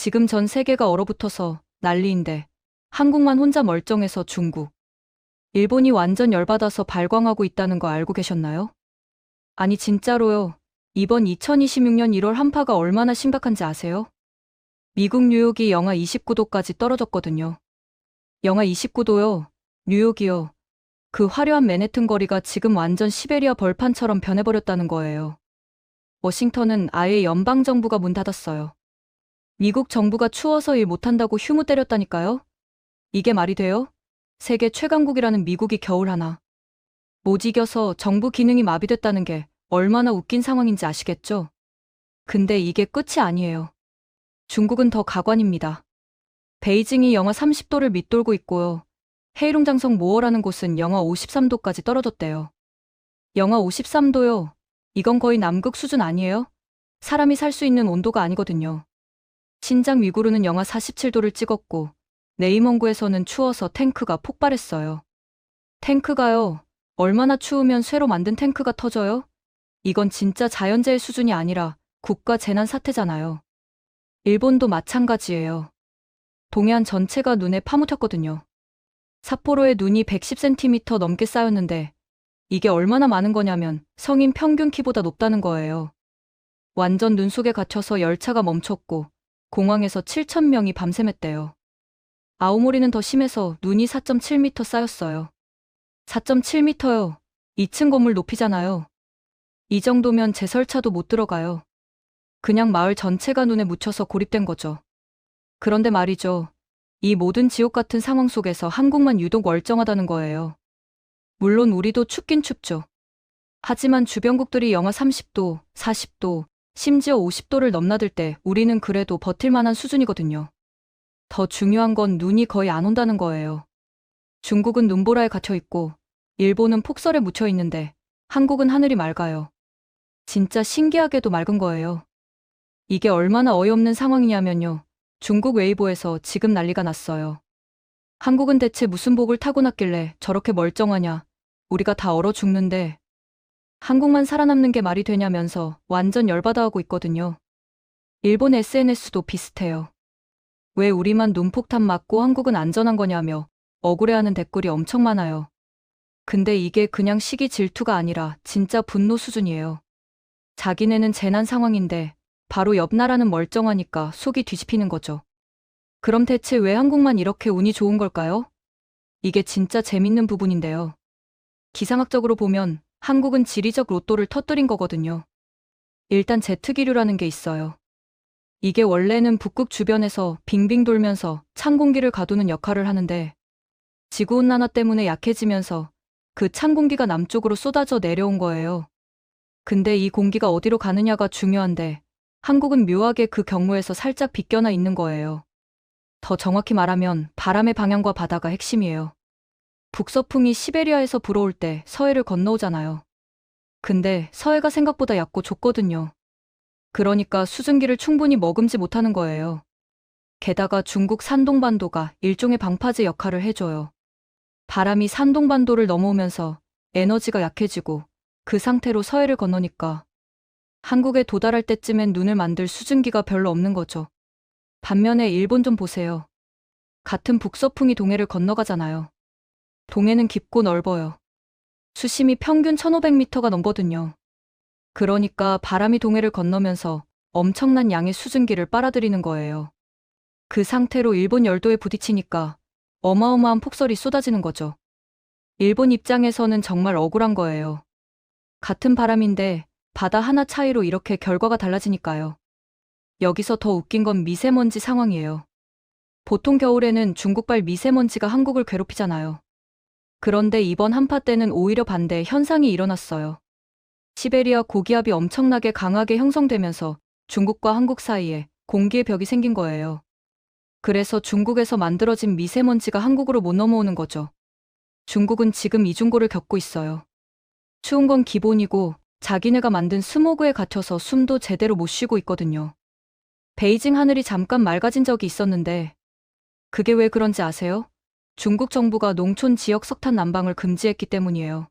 지금 전 세계가 얼어붙어서 난리인데 한국만 혼자 멀쩡해서 중국, 일본이 완전 열받아서 발광하고 있다는 거 알고 계셨나요? 아니 진짜로요. 이번 2026년 1월 한파가 얼마나 심각한지 아세요? 미국 뉴욕이 영하 29도까지 떨어졌거든요. 영하 29도요. 뉴욕이요. 그 화려한 맨해튼 거리가 지금 완전 시베리아 벌판처럼 변해버렸다는 거예요. 워싱턴은 아예 연방정부가 문 닫았어요. 미국 정부가 추워서 일 못한다고 휴무 때렸다니까요? 이게 말이 돼요? 세계 최강국이라는 미국이 겨울 하나. 못 이겨서 정부 기능이 마비됐다는 게 얼마나 웃긴 상황인지 아시겠죠? 근데 이게 끝이 아니에요. 중국은 더 가관입니다. 베이징이 영하 30도를 밑돌고 있고요. 헤이룽장성 모어라는 곳은 영하 53도까지 떨어졌대요. 영하 53도요. 이건 거의 남극 수준 아니에요? 사람이 살 수 있는 온도가 아니거든요. 신장 위구르는 영하 47도를 찍었고 네이먼구에서는 추워서 탱크가 폭발했어요. 탱크가요. 얼마나 추우면 쇠로 만든 탱크가 터져요? 이건 진짜 자연재해 수준이 아니라 국가 재난 사태잖아요. 일본도 마찬가지예요. 동해안 전체가 눈에 파묻혔거든요. 삿포로에 눈이 110cm 넘게 쌓였는데 이게 얼마나 많은 거냐면 성인 평균 키보다 높다는 거예요. 완전 눈 속에 갇혀서 열차가 멈췄고 공항에서 7,000명이 밤샘했대요. 아오모리는 더 심해서 눈이 4.7m 쌓였어요. 4.7m요. 2층 건물 높이잖아요. 이 정도면 제설차도 못 들어가요. 그냥 마을 전체가 눈에 묻혀서 고립된 거죠. 그런데 말이죠. 이 모든 지옥 같은 상황 속에서 한국만 유독 멀쩡하다는 거예요. 물론 우리도 춥긴 춥죠. 하지만 주변국들이 영하 30도, 40도, 심지어 50도를 넘나들 때 우리는 그래도 버틸 만한 수준이거든요. 더 중요한 건 눈이 거의 안 온다는 거예요. 중국은 눈보라에 갇혀 있고 일본은 폭설에 묻혀 있는데 한국은 하늘이 맑아요. 진짜 신기하게도 맑은 거예요. 이게 얼마나 어이없는 상황이냐면요. 중국 웨이보에서 지금 난리가 났어요. 한국은 대체 무슨 복을 타고났길래 저렇게 멀쩡하냐. 우리가 다 얼어 죽는데 한국만 살아남는 게 말이 되냐면서 완전 열받아하고 있거든요. 일본 SNS도 비슷해요. 왜 우리만 눈폭탄 맞고 한국은 안전한 거냐며 억울해하는 댓글이 엄청 많아요. 근데 이게 그냥 시기 질투가 아니라 진짜 분노 수준이에요. 자기네는 재난 상황인데 바로 옆 나라는 멀쩡하니까 속이 뒤집히는 거죠. 그럼 대체 왜 한국만 이렇게 운이 좋은 걸까요? 이게 진짜 재밌는 부분인데요. 기상학적으로 보면 한국은 지리적 로또를 터뜨린 거거든요. 일단 제트기류라는 게 있어요. 이게 원래는 북극 주변에서 빙빙 돌면서 찬 공기를 가두는 역할을 하는데 지구온난화 때문에 약해지면서 그 찬 공기가 남쪽으로 쏟아져 내려온 거예요. 근데 이 공기가 어디로 가느냐가 중요한데 한국은 묘하게 그 경로에서 살짝 비껴나 있는 거예요. 더 정확히 말하면 바람의 방향과 바다가 핵심이에요. 북서풍이 시베리아에서 불어올 때 서해를 건너오잖아요. 근데 서해가 생각보다 얕고 좁거든요. 그러니까 수증기를 충분히 머금지 못하는 거예요. 게다가 중국 산동반도가 일종의 방파제 역할을 해줘요. 바람이 산동반도를 넘어오면서 에너지가 약해지고 그 상태로 서해를 건너니까 한국에 도달할 때쯤엔 눈을 만들 수증기가 별로 없는 거죠. 반면에 일본 좀 보세요. 같은 북서풍이 동해를 건너가잖아요. 동해는 깊고 넓어요. 수심이 평균 1500m가 넘거든요. 그러니까 바람이 동해를 건너면서 엄청난 양의 수증기를 빨아들이는 거예요. 그 상태로 일본 열도에 부딪히니까 어마어마한 폭설이 쏟아지는 거죠. 일본 입장에서는 정말 억울한 거예요. 같은 바람인데 바다 하나 차이로 이렇게 결과가 달라지니까요. 여기서 더 웃긴 건 미세먼지 상황이에요. 보통 겨울에는 중국발 미세먼지가 한국을 괴롭히잖아요. 그런데 이번 한파 때는 오히려 반대 현상이 일어났어요. 시베리아 고기압이 엄청나게 강하게 형성되면서 중국과 한국 사이에 공기의 벽이 생긴 거예요. 그래서 중국에서 만들어진 미세먼지가 한국으로 못 넘어오는 거죠. 중국은 지금 이중고를 겪고 있어요. 추운 건 기본이고 자기네가 만든 스모그에 갇혀서 숨도 제대로 못 쉬고 있거든요. 베이징 하늘이 잠깐 맑아진 적이 있었는데 그게 왜 그런지 아세요? 중국 정부가 농촌 지역 석탄 난방을 금지했기 때문이에요.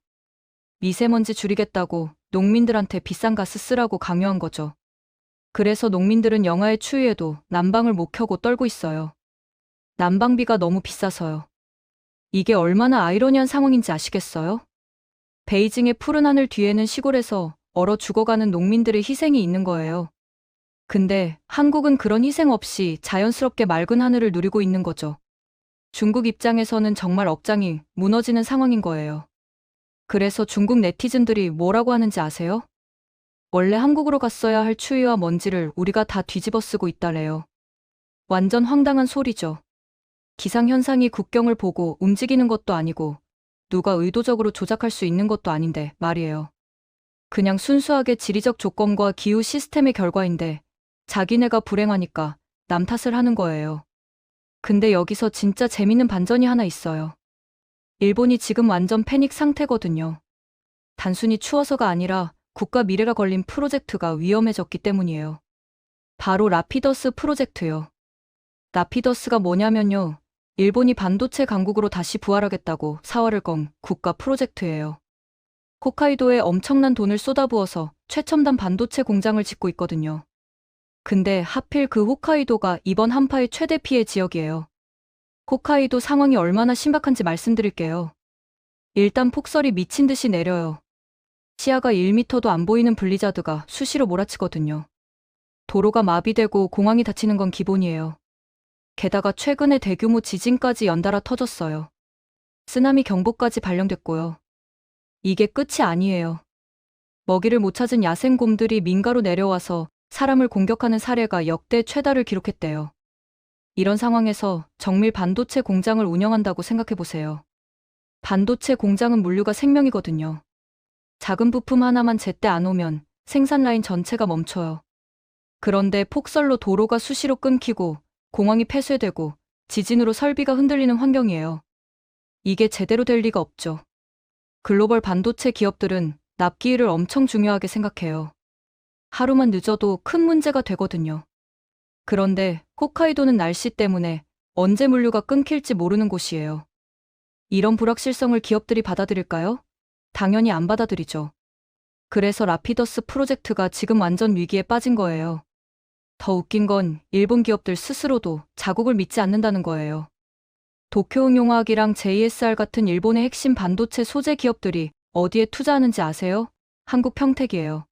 미세먼지 줄이겠다고 농민들한테 비싼 가스 쓰라고 강요한 거죠. 그래서 농민들은 영하의 추위에도 난방을 못 켜고 떨고 있어요. 난방비가 너무 비싸서요. 이게 얼마나 아이러니한 상황인지 아시겠어요? 베이징의 푸른 하늘 뒤에는 시골에서 얼어 죽어가는 농민들의 희생이 있는 거예요. 근데 한국은 그런 희생 없이 자연스럽게 맑은 하늘을 누리고 있는 거죠. 중국 입장에서는 정말 억장이 무너지는 상황인 거예요. 그래서 중국 네티즌들이 뭐라고 하는지 아세요? 원래 한국으로 갔어야 할 추위와 먼지를 우리가 다 뒤집어 쓰고 있다래요. 완전 황당한 소리죠. 기상현상이 국경을 보고 움직이는 것도 아니고 누가 의도적으로 조작할 수 있는 것도 아닌데 말이에요. 그냥 순수하게 지리적 조건과 기후 시스템의 결과인데 자기네가 불행하니까 남 탓을 하는 거예요. 근데 여기서 진짜 재밌는 반전이 하나 있어요. 일본이 지금 완전 패닉 상태거든요. 단순히 추워서가 아니라 국가 미래가 걸린 프로젝트가 위험해졌기 때문이에요. 바로 라피더스 프로젝트요. 라피더스가 뭐냐면요. 일본이 반도체 강국으로 다시 부활하겠다고 사활을 건 국가 프로젝트예요. 홋카이도에 엄청난 돈을 쏟아부어서 최첨단 반도체 공장을 짓고 있거든요. 근데 하필 그 홋카이도가 이번 한파의 최대 피해 지역이에요. 홋카이도 상황이 얼마나 심각한지 말씀드릴게요. 일단 폭설이 미친 듯이 내려요. 시야가 1m도 안 보이는 블리자드가 수시로 몰아치거든요. 도로가 마비되고 공항이 닫히는 건 기본이에요. 게다가 최근에 대규모 지진까지 연달아 터졌어요. 쓰나미 경보까지 발령됐고요. 이게 끝이 아니에요. 먹이를 못 찾은 야생곰들이 민가로 내려와서 사람을 공격하는 사례가 역대 최다를 기록했대요. 이런 상황에서 정밀 반도체 공장을 운영한다고 생각해보세요. 반도체 공장은 물류가 생명이거든요. 작은 부품 하나만 제때 안 오면 생산 라인 전체가 멈춰요. 그런데 폭설로 도로가 수시로 끊기고 공항이 폐쇄되고 지진으로 설비가 흔들리는 환경이에요. 이게 제대로 될 리가 없죠. 글로벌 반도체 기업들은 납기일을 엄청 중요하게 생각해요. 하루만 늦어도 큰 문제가 되거든요. 그런데 홋카이도는 날씨 때문에 언제 물류가 끊길지 모르는 곳이에요. 이런 불확실성을 기업들이 받아들일까요? 당연히 안 받아들이죠. 그래서 라피더스 프로젝트가 지금 완전 위기에 빠진 거예요. 더 웃긴 건 일본 기업들 스스로도 자국을 믿지 않는다는 거예요. 도쿄응용화학이랑 JSR 같은 일본의 핵심 반도체 소재 기업들이 어디에 투자하는지 아세요? 한국 평택이에요.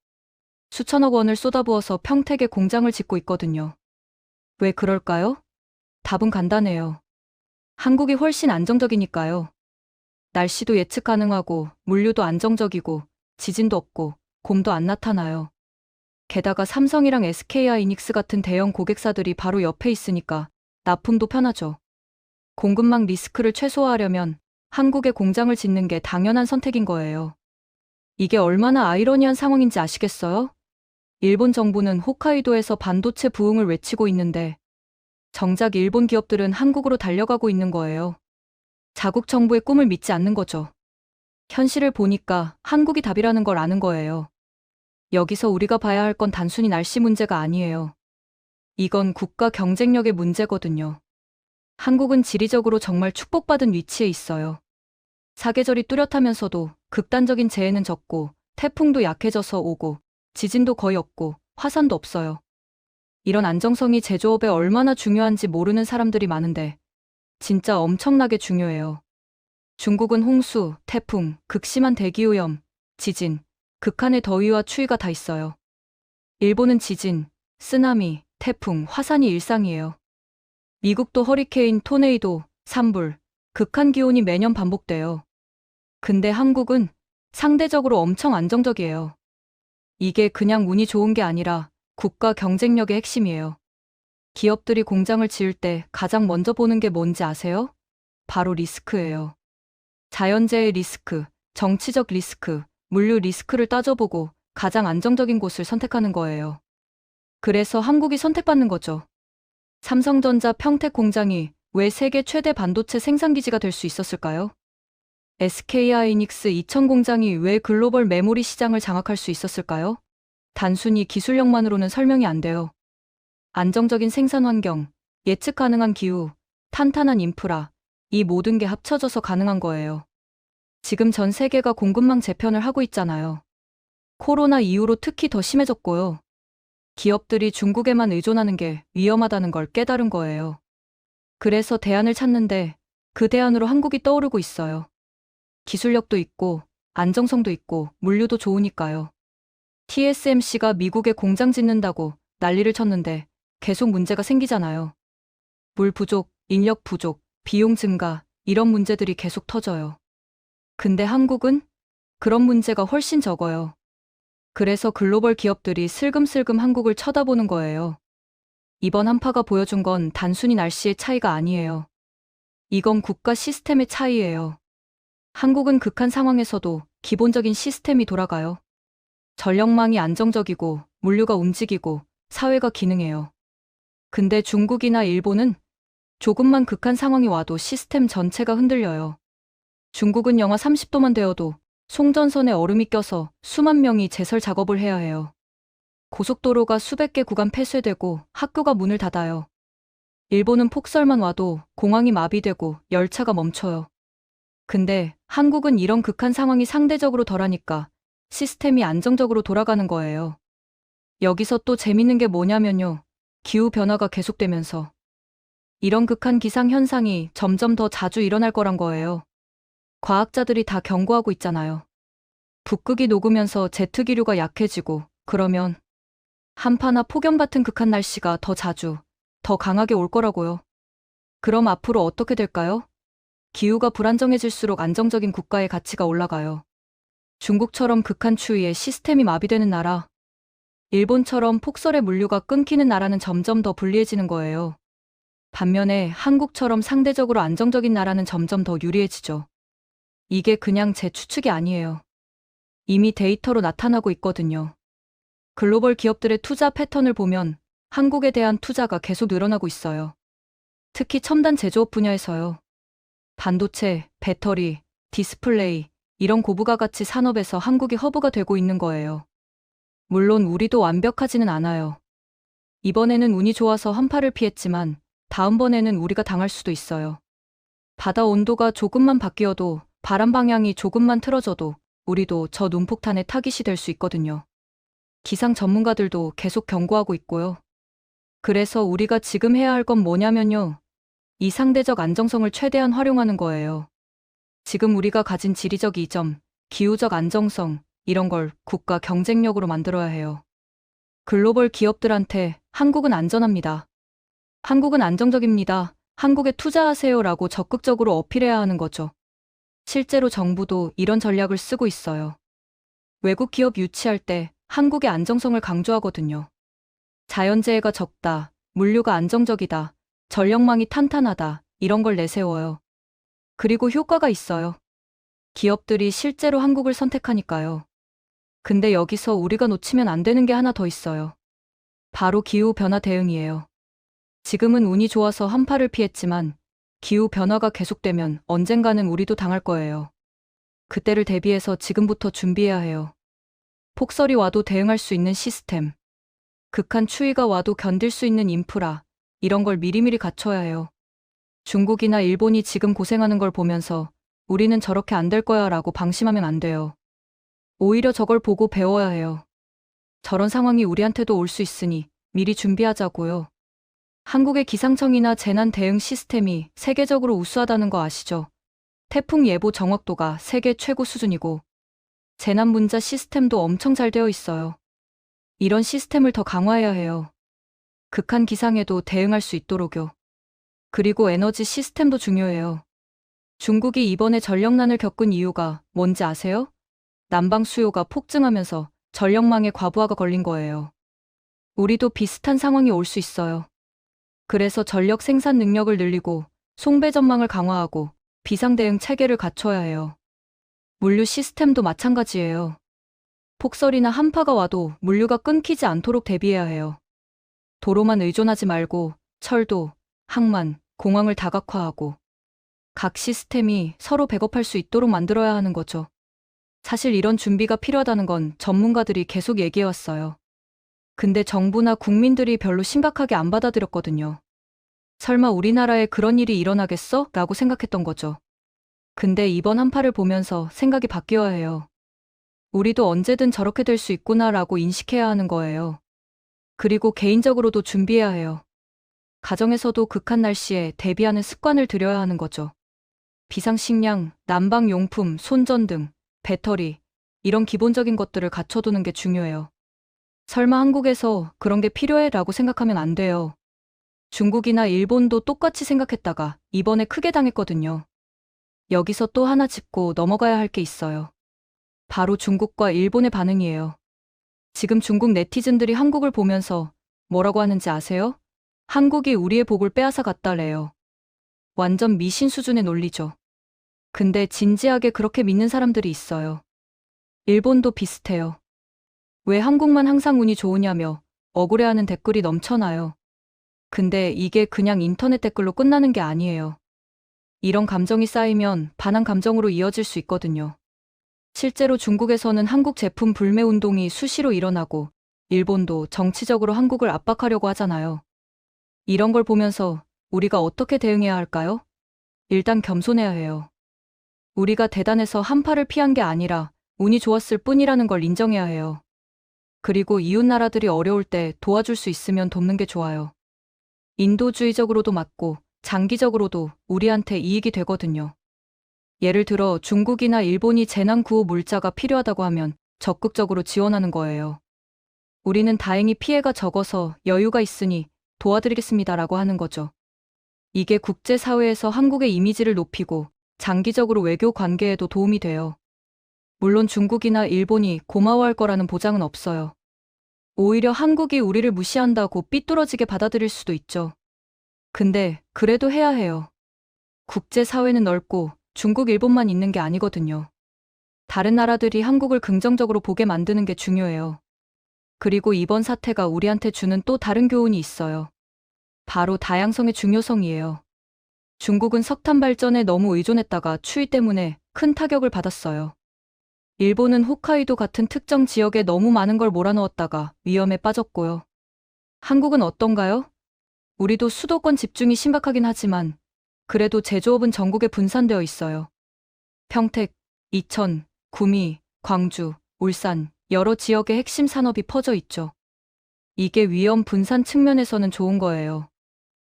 수천억 원을 쏟아부어서 평택에 공장을 짓고 있거든요. 왜 그럴까요? 답은 간단해요. 한국이 훨씬 안정적이니까요. 날씨도 예측 가능하고 물류도 안정적이고 지진도 없고 곰도 안 나타나요. 게다가 삼성이랑 SK하이닉스 같은 대형 고객사들이 바로 옆에 있으니까 납품도 편하죠. 공급망 리스크를 최소화하려면 한국에 공장을 짓는 게 당연한 선택인 거예요. 이게 얼마나 아이러니한 상황인지 아시겠어요? 일본 정부는 홋카이도에서 반도체 부흥을 외치고 있는데 정작 일본 기업들은 한국으로 달려가고 있는 거예요. 자국 정부의 꿈을 믿지 않는 거죠. 현실을 보니까 한국이 답이라는 걸 아는 거예요. 여기서 우리가 봐야 할 건 단순히 날씨 문제가 아니에요. 이건 국가 경쟁력의 문제거든요. 한국은 지리적으로 정말 축복받은 위치에 있어요. 사계절이 뚜렷하면서도 극단적인 재해는 적고 태풍도 약해져서 오고 지진도 거의 없고 화산도 없어요. 이런 안정성이 제조업에 얼마나 중요한지 모르는 사람들이 많은데 진짜 엄청나게 중요해요. 중국은 홍수, 태풍, 극심한 대기오염, 지진, 극한의 더위와 추위가 다 있어요. 일본은 지진, 쓰나미, 태풍, 화산이 일상이에요. 미국도 허리케인, 토네이도, 산불, 극한 기온이 매년 반복돼요. 근데 한국은 상대적으로 엄청 안정적이에요. 이게 그냥 운이 좋은 게 아니라 국가 경쟁력의 핵심이에요. 기업들이 공장을 지을 때 가장 먼저 보는 게 뭔지 아세요? 바로 리스크예요. 자연재해 리스크, 정치적 리스크, 물류 리스크를 따져보고 가장 안정적인 곳을 선택하는 거예요. 그래서 한국이 선택받는 거죠. 삼성전자 평택 공장이 왜 세계 최대 반도체 생산기지가 될 수 있었을까요? SK하이닉스 이천 공장이 왜 글로벌 메모리 시장을 장악할 수 있었을까요? 단순히 기술력만으로는 설명이 안 돼요. 안정적인 생산 환경, 예측 가능한 기후, 탄탄한 인프라, 이 모든 게 합쳐져서 가능한 거예요. 지금 전 세계가 공급망 재편을 하고 있잖아요. 코로나 이후로 특히 더 심해졌고요. 기업들이 중국에만 의존하는 게 위험하다는 걸 깨달은 거예요. 그래서 대안을 찾는데 그 대안으로 한국이 떠오르고 있어요. 기술력도 있고 안정성도 있고 물류도 좋으니까요. TSMC가 미국에 공장 짓는다고 난리를 쳤는데 계속 문제가 생기잖아요. 물 부족, 인력 부족, 비용 증가, 이런 문제들이 계속 터져요. 근데 한국은 그런 문제가 훨씬 적어요. 그래서 글로벌 기업들이 슬금슬금 한국을 쳐다보는 거예요. 이번 한파가 보여준 건 단순히 날씨의 차이가 아니에요. 이건 국가 시스템의 차이예요. 한국은 극한 상황에서도 기본적인 시스템이 돌아가요. 전력망이 안정적이고 물류가 움직이고 사회가 기능해요. 근데 중국이나 일본은 조금만 극한 상황이 와도 시스템 전체가 흔들려요. 중국은 영하 30도만 되어도 송전선에 얼음이 껴서 수만 명이 제설 작업을 해야 해요. 고속도로가 수백 개 구간 폐쇄되고 학교가 문을 닫아요. 일본은 폭설만 와도 공항이 마비되고 열차가 멈춰요. 근데 한국은 이런 극한 상황이 상대적으로 덜하니까 시스템이 안정적으로 돌아가는 거예요. 여기서 또 재밌는 게 뭐냐면요. 기후변화가 계속되면서 이런 극한 기상 현상이 점점 더 자주 일어날 거란 거예요. 과학자들이 다 경고하고 있잖아요. 북극이 녹으면서 제트기류가 약해지고 그러면 한파나 폭염 같은 극한 날씨가 더 자주, 더 강하게 올 거라고요. 그럼 앞으로 어떻게 될까요? 기후가 불안정해질수록 안정적인 국가의 가치가 올라가요. 중국처럼 극한 추위에 시스템이 마비되는 나라, 일본처럼 폭설에 물류가 끊기는 나라는 점점 더 불리해지는 거예요. 반면에 한국처럼 상대적으로 안정적인 나라는 점점 더 유리해지죠. 이게 그냥 제 추측이 아니에요. 이미 데이터로 나타나고 있거든요. 글로벌 기업들의 투자 패턴을 보면 한국에 대한 투자가 계속 늘어나고 있어요. 특히 첨단 제조업 분야에서요. 반도체, 배터리, 디스플레이, 이런 고부가 가치 산업에서 한국이 허브가 되고 있는 거예요. 물론 우리도 완벽하지는 않아요. 이번에는 운이 좋아서 한파를 피했지만 다음번에는 우리가 당할 수도 있어요. 바다 온도가 조금만 바뀌어도 바람 방향이 조금만 틀어져도 우리도 저 눈폭탄의 타깃이 될 수 있거든요. 기상 전문가들도 계속 경고하고 있고요. 그래서 우리가 지금 해야 할 건 뭐냐면요. 이 상대적 안정성을 최대한 활용하는 거예요. 지금 우리가 가진 지리적 이점, 기후적 안정성, 이런 걸 국가 경쟁력으로 만들어야 해요. 글로벌 기업들한테 한국은 안전합니다. 한국은 안정적입니다. 한국에 투자하세요라고 적극적으로 어필해야 하는 거죠. 실제로 정부도 이런 전략을 쓰고 있어요. 외국 기업 유치할 때 한국의 안정성을 강조하거든요. 자연재해가 적다, 물류가 안정적이다, 전력망이 탄탄하다, 이런 걸 내세워요. 그리고 효과가 있어요. 기업들이 실제로 한국을 선택하니까요. 근데 여기서 우리가 놓치면 안 되는 게 하나 더 있어요. 바로 기후변화 대응이에요. 지금은 운이 좋아서 한파를 피했지만 기후변화가 계속되면 언젠가는 우리도 당할 거예요. 그때를 대비해서 지금부터 준비해야 해요. 폭설이 와도 대응할 수 있는 시스템, 극한 추위가 와도 견딜 수 있는 인프라, 이런 걸 미리미리 갖춰야 해요. 중국이나 일본이 지금 고생하는 걸 보면서 우리는 저렇게 안 될 거야 라고 방심하면 안 돼요. 오히려 저걸 보고 배워야 해요. 저런 상황이 우리한테도 올 수 있으니 미리 준비하자고요. 한국의 기상청이나 재난 대응 시스템이 세계적으로 우수하다는 거 아시죠? 태풍 예보 정확도가 세계 최고 수준이고 재난 문자 시스템도 엄청 잘 되어 있어요. 이런 시스템을 더 강화해야 해요. 극한 기상에도 대응할 수 있도록요. 그리고 에너지 시스템도 중요해요. 중국이 이번에 전력난을 겪은 이유가 뭔지 아세요? 난방 수요가 폭증하면서 전력망에 과부하가 걸린 거예요. 우리도 비슷한 상황이 올 수 있어요. 그래서 전력 생산 능력을 늘리고 송배 전망을 강화하고 비상대응 체계를 갖춰야 해요. 물류 시스템도 마찬가지예요. 폭설이나 한파가 와도 물류가 끊기지 않도록 대비해야 해요. 도로만 의존하지 말고 철도, 항만, 공항을 다각화하고 각 시스템이 서로 백업할 수 있도록 만들어야 하는 거죠. 사실 이런 준비가 필요하다는 건 전문가들이 계속 얘기해왔어요. 근데 정부나 국민들이 별로 심각하게 안 받아들였거든요. 설마 우리나라에 그런 일이 일어나겠어? 라고 생각했던 거죠. 근데 이번 한파를 보면서 생각이 바뀌어야 해요. 우리도 언제든 저렇게 될 수 있구나 라고 인식해야 하는 거예요. 그리고 개인적으로도 준비해야 해요. 가정에서도 극한 날씨에 대비하는 습관을 들여야 하는 거죠. 비상식량, 난방용품, 손전등, 배터리, 이런 기본적인 것들을 갖춰두는 게 중요해요. 설마 한국에서 그런 게 필요해? 라고 생각하면 안 돼요. 중국이나 일본도 똑같이 생각했다가 이번에 크게 당했거든요. 여기서 또 하나 짚고 넘어가야 할 게 있어요. 바로 중국과 일본의 반응이에요. 지금 중국 네티즌들이 한국을 보면서 뭐라고 하는지 아세요? 한국이 우리의 복을 빼앗아 갔다래요. 완전 미신 수준의 논리죠. 근데 진지하게 그렇게 믿는 사람들이 있어요. 일본도 비슷해요. 왜 한국만 항상 운이 좋으냐며 억울해하는 댓글이 넘쳐나요. 근데 이게 그냥 인터넷 댓글로 끝나는 게 아니에요. 이런 감정이 쌓이면 반한 감정으로 이어질 수 있거든요. 실제로 중국에서는 한국 제품 불매 운동이 수시로 일어나고 일본도 정치적으로 한국을 압박하려고 하잖아요. 이런 걸 보면서 우리가 어떻게 대응해야 할까요? 일단 겸손해야 해요. 우리가 대단해서 한파를 피한 게 아니라 운이 좋았을 뿐이라는 걸 인정해야 해요. 그리고 이웃 나라들이 어려울 때 도와줄 수 있으면 돕는 게 좋아요. 인도주의적으로도 맞고 장기적으로도 우리한테 이익이 되거든요. 예를 들어 중국이나 일본이 재난 구호 물자가 필요하다고 하면 적극적으로 지원하는 거예요. 우리는 다행히 피해가 적어서 여유가 있으니 도와드리겠습니다라고 하는 거죠. 이게 국제사회에서 한국의 이미지를 높이고 장기적으로 외교 관계에도 도움이 돼요. 물론 중국이나 일본이 고마워할 거라는 보장은 없어요. 오히려 한국이 우리를 무시한다고 삐뚤어지게 받아들일 수도 있죠. 근데 그래도 해야 해요. 국제사회는 넓고 중국, 일본만 있는 게 아니거든요. 다른 나라들이 한국을 긍정적으로 보게 만드는 게 중요해요. 그리고 이번 사태가 우리한테 주는 또 다른 교훈이 있어요. 바로 다양성의 중요성이에요. 중국은 석탄 발전에 너무 의존했다가 추위 때문에 큰 타격을 받았어요. 일본은 홋카이도 같은 특정 지역에 너무 많은 걸 몰아넣었다가 위험에 빠졌고요. 한국은 어떤가요? 우리도 수도권 집중이 심각하긴 하지만 그래도 제조업은 전국에 분산되어 있어요. 평택, 이천, 구미, 광주, 울산, 여러 지역의 핵심 산업이 퍼져 있죠. 이게 위험 분산 측면에서는 좋은 거예요.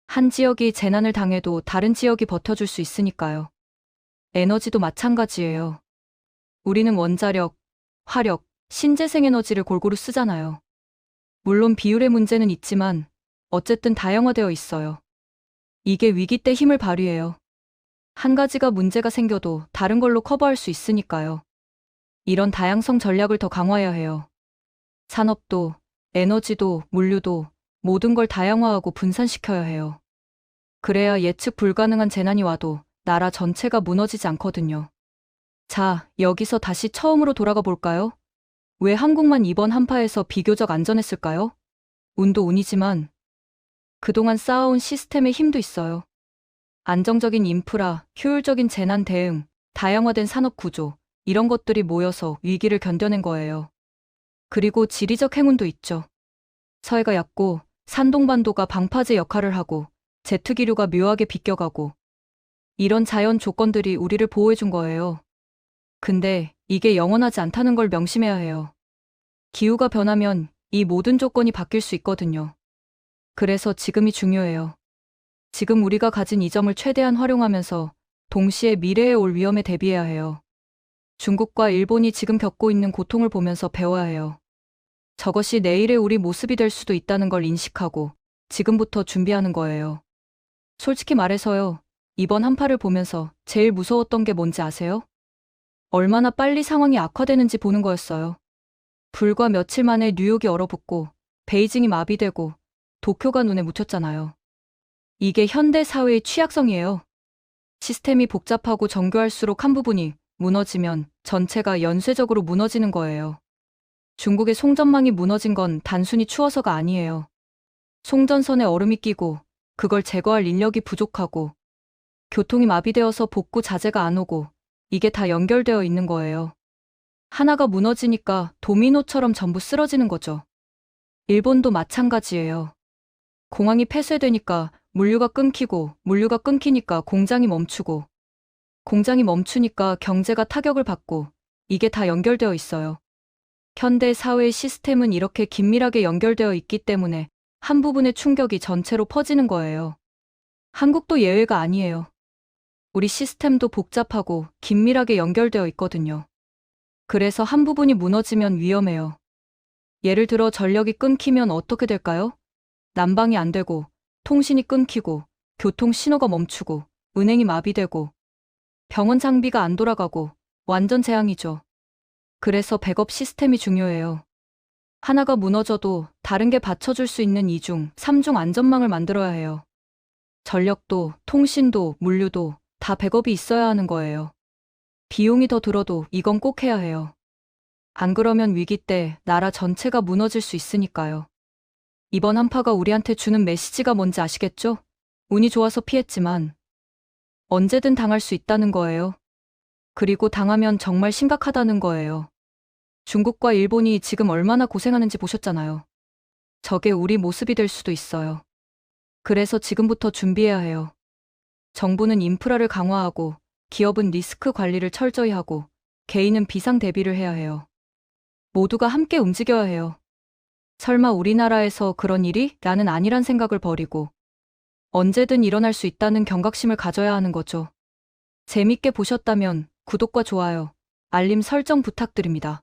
한 지역이 재난을 당해도 다른 지역이 버텨줄 수 있으니까요. 에너지도 마찬가지예요. 우리는 원자력, 화력, 신재생에너지를 골고루 쓰잖아요. 물론 비율의 문제는 있지만 어쨌든 다양화되어 있어요. 이게 위기 때 힘을 발휘해요. 한 가지가 문제가 생겨도 다른 걸로 커버할 수 있으니까요. 이런 다양성 전략을 더 강화해야 해요. 산업도, 에너지도, 물류도 모든 걸 다양화하고 분산시켜야 해요. 그래야 예측 불가능한 재난이 와도 나라 전체가 무너지지 않거든요. 자, 여기서 다시 처음으로 돌아가 볼까요? 왜 한국만 이번 한파에서 비교적 안전했을까요? 운도 운이지만 그동안 쌓아온 시스템의 힘도 있어요. 안정적인 인프라, 효율적인 재난 대응, 다양화된 산업 구조, 이런 것들이 모여서 위기를 견뎌낸 거예요. 그리고 지리적 행운도 있죠. 서해가 얕고 산동반도가 방파제 역할을 하고 제트기류가 묘하게 비껴가고 이런 자연 조건들이 우리를 보호해준 거예요. 근데 이게 영원하지 않다는 걸 명심해야 해요. 기후가 변하면 이 모든 조건이 바뀔 수 있거든요. 그래서 지금이 중요해요. 지금 우리가 가진 이 점을 최대한 활용하면서 동시에 미래에 올 위험에 대비해야 해요. 중국과 일본이 지금 겪고 있는 고통을 보면서 배워야 해요. 저것이 내일의 우리 모습이 될 수도 있다는 걸 인식하고 지금부터 준비하는 거예요. 솔직히 말해서요, 이번 한파를 보면서 제일 무서웠던 게 뭔지 아세요? 얼마나 빨리 상황이 악화되는지 보는 거였어요. 불과 며칠 만에 뉴욕이 얼어붙고 베이징이 마비되고 도쿄가 눈에 묻혔잖아요. 이게 현대 사회의 취약성이에요. 시스템이 복잡하고 정교할수록 한 부분이 무너지면 전체가 연쇄적으로 무너지는 거예요. 중국의 송전망이 무너진 건 단순히 추워서가 아니에요. 송전선에 얼음이 끼고 그걸 제거할 인력이 부족하고 교통이 마비되어서 복구 자재가 안 오고 이게 다 연결되어 있는 거예요. 하나가 무너지니까 도미노처럼 전부 쓰러지는 거죠. 일본도 마찬가지예요. 공항이 폐쇄되니까 물류가 끊기고 물류가 끊기니까 공장이 멈추고 공장이 멈추니까 경제가 타격을 받고 이게 다 연결되어 있어요. 현대 사회의 시스템은 이렇게 긴밀하게 연결되어 있기 때문에 한 부분의 충격이 전체로 퍼지는 거예요. 한국도 예외가 아니에요. 우리 시스템도 복잡하고 긴밀하게 연결되어 있거든요. 그래서 한 부분이 무너지면 위험해요. 예를 들어 전력이 끊기면 어떻게 될까요? 난방이 안 되고, 통신이 끊기고, 교통 신호가 멈추고, 은행이 마비되고, 병원 장비가 안 돌아가고, 완전 재앙이죠. 그래서 백업 시스템이 중요해요. 하나가 무너져도 다른 게 받쳐줄 수 있는 2중, 3중 안전망을 만들어야 해요. 전력도, 통신도, 물류도 다 백업이 있어야 하는 거예요. 비용이 더 들어도 이건 꼭 해야 해요. 안 그러면 위기 때 나라 전체가 무너질 수 있으니까요. 이번 한파가 우리한테 주는 메시지가 뭔지 아시겠죠? 운이 좋아서 피했지만 언제든 당할 수 있다는 거예요. 그리고 당하면 정말 심각하다는 거예요. 중국과 일본이 지금 얼마나 고생하는지 보셨잖아요. 저게 우리 모습이 될 수도 있어요. 그래서 지금부터 준비해야 해요. 정부는 인프라를 강화하고, 기업은 리스크 관리를 철저히 하고, 개인은 비상 대비를 해야 해요. 모두가 함께 움직여야 해요. 설마 우리나라에서 그런 일이? 라는 아니란 생각을 버리고, 언제든 일어날 수 있다는 경각심을 가져야 하는 거죠. 재밌게 보셨다면 구독과 좋아요, 알림 설정 부탁드립니다.